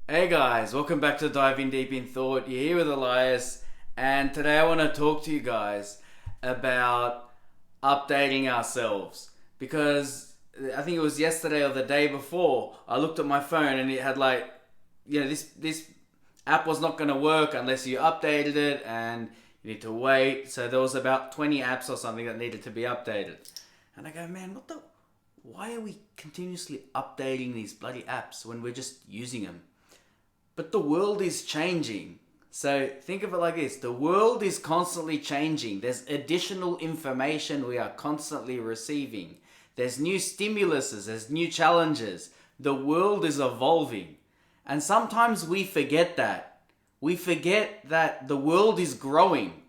Hey guys, welcome back to Diving Deep in Thought. You're here with Elias, and today I want to talk to you guys about updating ourselves. Because I think it was yesterday or the day before, I looked at my phone and it had this app was not going to work unless you updated it, and you need to wait. So there was about 20 apps or something that needed to be updated. And I go, man, why are we continuously updating these bloody apps when we're just using them? But the world is changing. So think of it like this. The world is constantly changing. There's additional information we are constantly receiving. There's new stimuluses. There's new challenges. The world is evolving. And sometimes we forget that. We forget that the world is growing.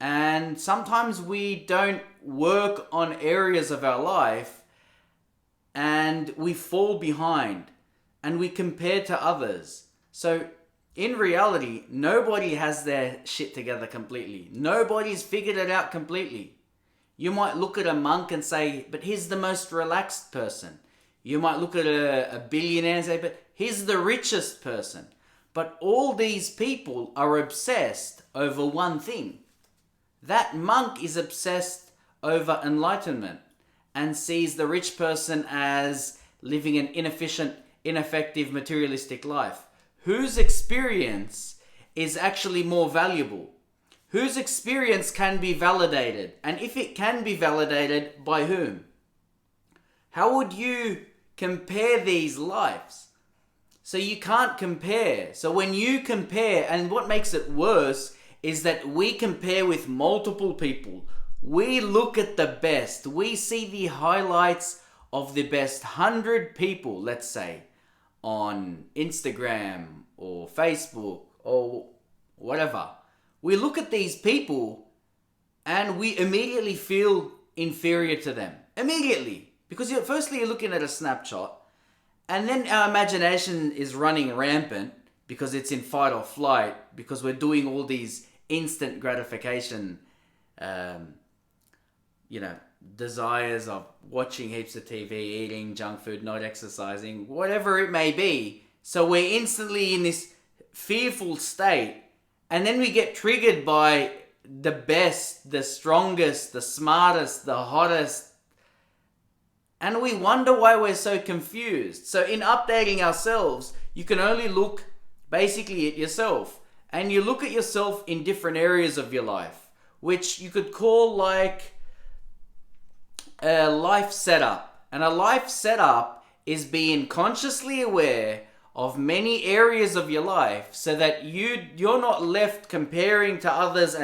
And sometimes we don't work on areas of our life and we fall behind and we compare to others. So, in reality, nobody has their shit together completely. Nobody's figured it out completely. You might look at a monk and say, but he's the most relaxed person. You might look at a billionaire and say, but he's the richest person. But all these people are obsessed over one thing. That monk is obsessed over enlightenment and sees the rich person as living an inefficient, ineffective, materialistic life. Whose experience is actually more valuable? Whose experience can be validated? And if it can be validated, by whom? How would you compare these lives? So you can't compare. So when you compare, and what makes it worse is that we compare with multiple people. We look at the best. We see the highlights of the best 100 people, let's say, on Instagram or Facebook or whatever. We look at these people and we immediately feel inferior to them. Immediately. Because firstly you're looking at a snapshot, and then our imagination is running rampant because it's in fight or flight, because we're doing all these instant gratification desires of watching heaps of TV, eating junk food, not exercising, whatever it may be. So we're instantly in this fearful state, and then we get triggered by the best, the strongest, the smartest, the hottest, and we wonder why we're so confused. So in updating ourselves, you can only look basically at yourself, and you look at yourself in different areas of your life, which you could call like a life setup. And a life setup is being consciously aware of many areas of your life so that you're not left comparing to others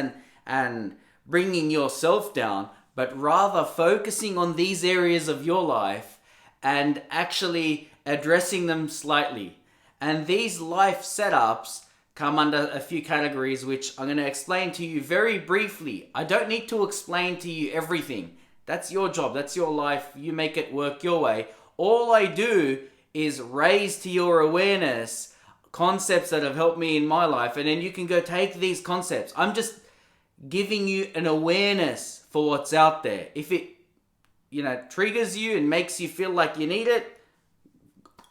and bringing yourself down, but rather focusing on these areas of your life and actually addressing them slightly. And these life setups come under a few categories, which I'm going to explain to you very briefly. I don't need to explain to you everything. That's your job. That's your life. You make it work your way. All I do is raise to your awareness concepts that have helped me in my life. And then you can go take these concepts. I'm just giving you an awareness for what's out there. If it, triggers you and makes you feel like you need it,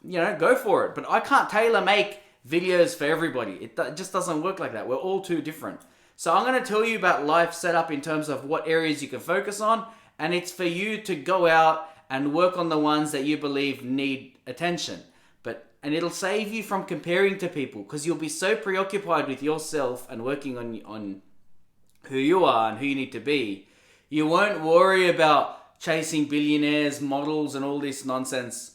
go for it. But I can't tailor make videos for everybody. It just doesn't work like that. We're all too different. So I'm going to tell you about life setup in terms of what areas you can focus on. And it's for you to go out and work on the ones that you believe need attention. And it'll save you from comparing to people, because you'll be so preoccupied with yourself and working on who you are and who you need to be. You won't worry about chasing billionaires, models, and all this nonsense.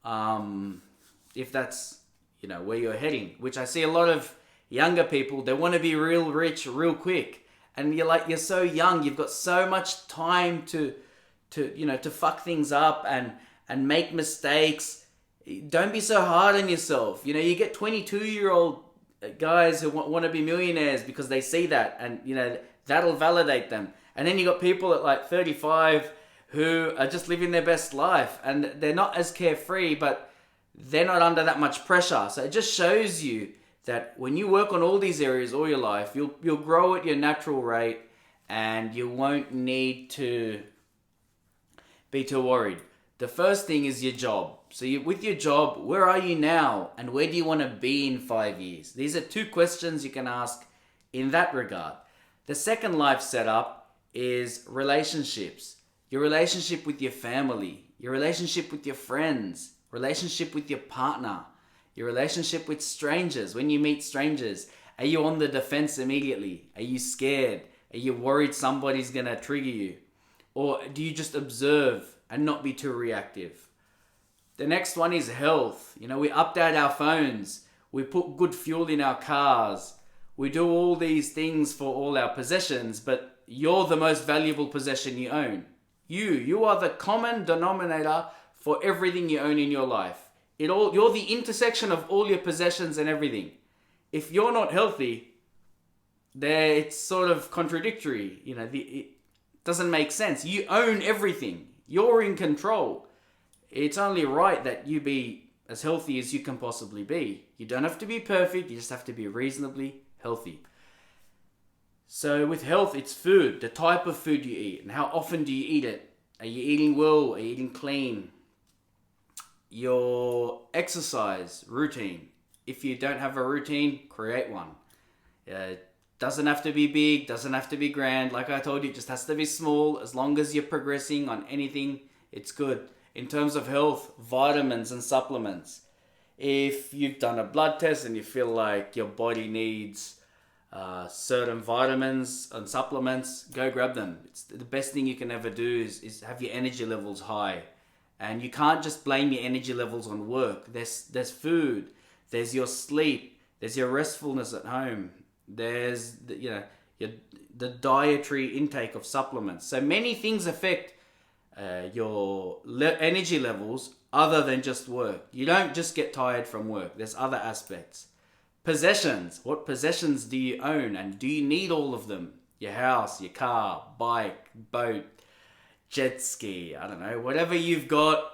If that's, where you're heading, which I see a lot of younger people, they want to be real rich real quick. And you're so young, you've got so much time to fuck things up and make mistakes. Don't be so hard on yourself. You get 22-year-old guys who want to be millionaires because they see that, and that'll validate them. And then you got people at like 35 who are just living their best life, and they're not as carefree, but they're not under that much pressure. So it just shows you that when you work on all these areas all your life, you'll grow at your natural rate, and you won't need to be too worried. The first thing is your job. So with your job, where are you now and where do you want to be in 5 years? These are two questions you can ask in that regard. The second life setup is relationships. Your relationship with your family, your relationship with your friends, relationship with your partner, your relationship with strangers. When you meet strangers, are you on the defense immediately? Are you scared? Are you worried somebody's going to trigger you? Or do you just observe and not be too reactive? The next one is health. We update our phones. We put good fuel in our cars. We do all these things for all our possessions, but you're the most valuable possession you own. You are the common denominator for everything you own in your life. You're the intersection of all your possessions and everything. If you're not healthy, it's sort of contradictory. It doesn't make sense. You own everything. You're in control. It's only right that you be as healthy as you can possibly be. You don't have to be perfect. You just have to be reasonably healthy. So with health, it's food, the type of food you eat, and how often do you eat it? Are you eating well? Are you eating clean? Your exercise routine. If you don't have a routine, create one. Doesn't have to be big, doesn't have to be grand. Like I told you, it just has to be small. As long as you're progressing on anything, it's good. In terms of health, vitamins and supplements. If you've done a blood test and you feel like your body needs certain vitamins and supplements, go grab them. It's the best thing you can ever do is have your energy levels high. And you can't just blame your energy levels on work. There's food, there's your sleep, there's your restfulness at home, there's the dietary intake of supplements. So many things affect your energy levels other than just work. You don't just get tired from work. There's other aspects. Possessions. What possessions do you own and do you need all of them? Your house, your car, bike, boat, jet ski, I don't know, whatever you've got.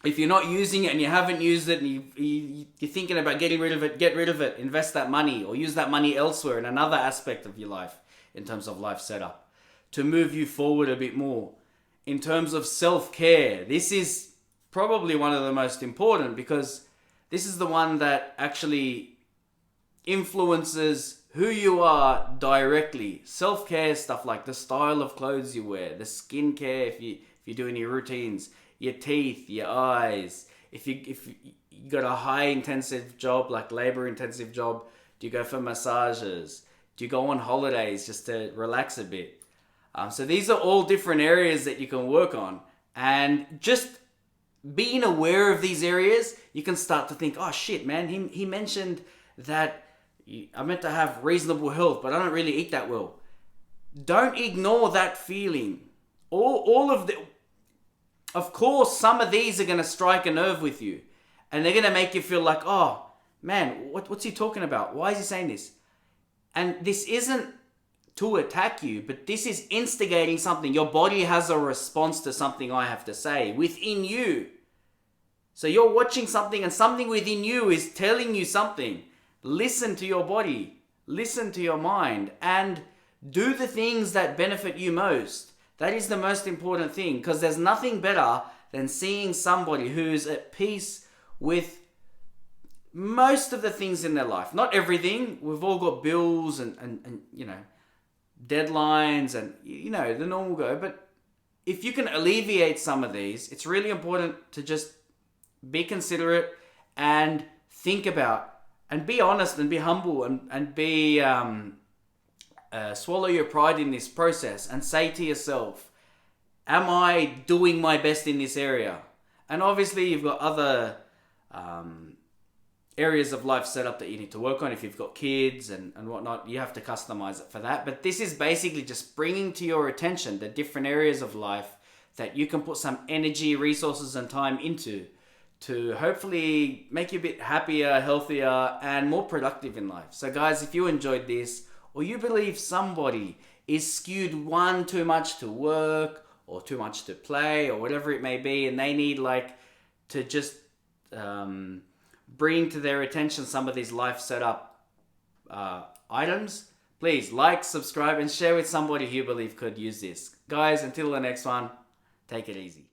If you're not using it and you haven't used it and you're thinking about getting rid of it, get rid of it. Invest that money or use that money elsewhere in another aspect of your life in terms of life setup to move you forward a bit more. In terms of self-care, this is probably one of the most important because this is the one that actually influences who you are directly. Self-care stuff like the style of clothes you wear, the skincare if you do any routines, your teeth, your eyes. If you got a high intensive job like labor intensive job, do you go for massages? Do you go on holidays just to relax a bit? So these are all different areas that you can work on, and just being aware of these areas, you can start to think, oh shit, man, he mentioned that I'm meant to have reasonable health, but I don't really eat that well. Don't ignore that feeling. Of course, some of these are going to strike a nerve with you, and they're going to make you feel like, oh man, what's he talking about? Why is he saying this? And this isn't to attack you, but this is instigating something. Your body has a response to something I have to say within you. So you're watching something and something within you is telling you something. Listen to your body, listen to your mind, and do the things that benefit you most. That is the most important thing, because there's nothing better than seeing somebody who's at peace with most of the things in their life. Not everything. We've all got bills and deadlines and the normal go, but if you can alleviate some of these, it's really important to just be considerate and think about and be honest and be humble and be swallow your pride in this process and say to yourself, am I doing my best in this area? And obviously you've got other areas of life set up that you need to work on. If you've got kids and whatnot, you have to customize it for that. But this is basically just bringing to your attention the different areas of life that you can put some energy, resources, and time into to hopefully make you a bit happier, healthier, and more productive in life. So guys, if you enjoyed this, or you believe somebody is skewed too much to work or too much to play or whatever it may be, and they need to just bring to their attention some of these life setup items, please like, subscribe, and share with somebody who you believe could use this. Guys, until the next one, take it easy.